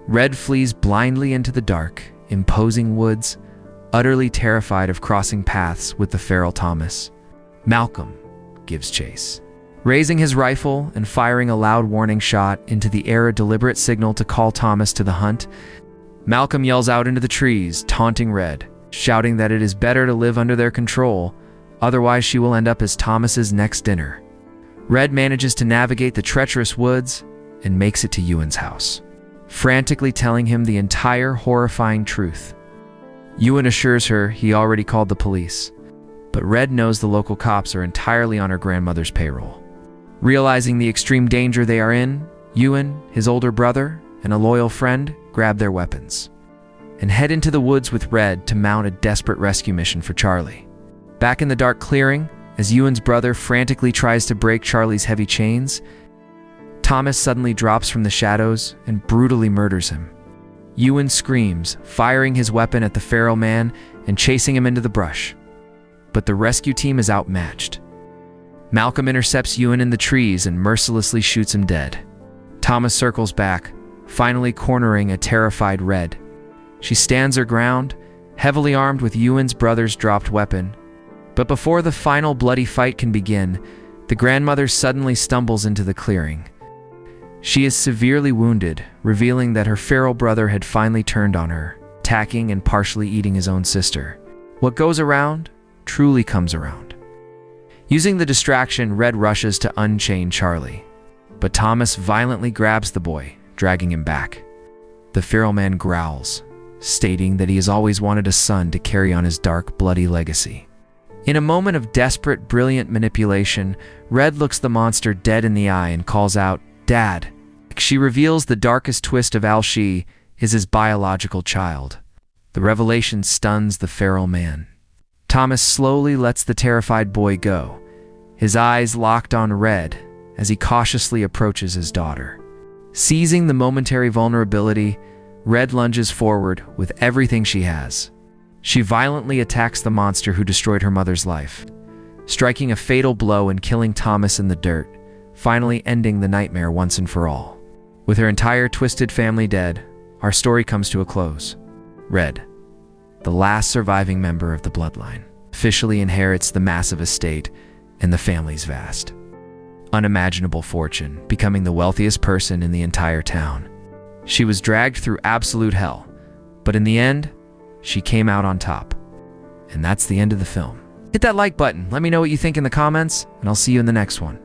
Red flees blindly into the dark, imposing woods, utterly terrified of crossing paths with the feral Thomas. Malcolm gives chase, raising his rifle and firing a loud warning shot into the air, a deliberate signal to call Thomas to the hunt. Malcolm yells out into the trees, taunting Red, shouting that it is better to live under their control, otherwise she will end up as Thomas's next dinner. Red manages to navigate the treacherous woods and makes it to Ewan's house, frantically telling him the entire horrifying truth. Ewan assures her he already called the police, but Red knows the local cops are entirely on her grandmother's payroll. Realizing the extreme danger they are in, Ewan, his older brother, and a loyal friend grab their weapons and head into the woods with Red to mount a desperate rescue mission for Charlie. Back in the dark clearing, as Ewan's brother frantically tries to break Charlie's heavy chains, Thomas suddenly drops from the shadows and brutally murders him. Ewan screams, firing his weapon at the feral man and chasing him into the brush. But the rescue team is outmatched. Malcolm intercepts Ewan in the trees and mercilessly shoots him dead. Thomas circles back, finally cornering a terrified Red. She stands her ground, heavily armed with Ewan's brother's dropped weapon. But before the final bloody fight can begin, the grandmother suddenly stumbles into the clearing. She is severely wounded, revealing that her feral brother had finally turned on her, attacking and partially eating his own sister. What goes around truly comes around. Using the distraction, Red rushes to unchain Charlie, but Thomas violently grabs the boy, dragging him back. The feral man growls, stating that he has always wanted a son to carry on his dark, bloody legacy. In a moment of desperate, brilliant manipulation, Red looks the monster dead in the eye and calls out, "Dad." She reveals the darkest twist of Al-Shi is his biological child. The revelation stuns the feral man. Thomas slowly lets the terrified boy go, his eyes locked on Red as he cautiously approaches his daughter. Seizing the momentary vulnerability, Red lunges forward with everything she has. She violently attacks the monster who destroyed her mother's life, striking a fatal blow and killing Thomas in the dirt, finally ending the nightmare once and for all. With her entire twisted family dead, our story comes to a close. Red, the last surviving member of the bloodline, officially inherits the massive estate and the family's vast, unimaginable fortune, becoming the wealthiest person in the entire town. She was dragged through absolute hell, but in the end, she came out on top. And that's the end of the film. Hit that like button, let me know what you think in the comments, and I'll see you in the next one.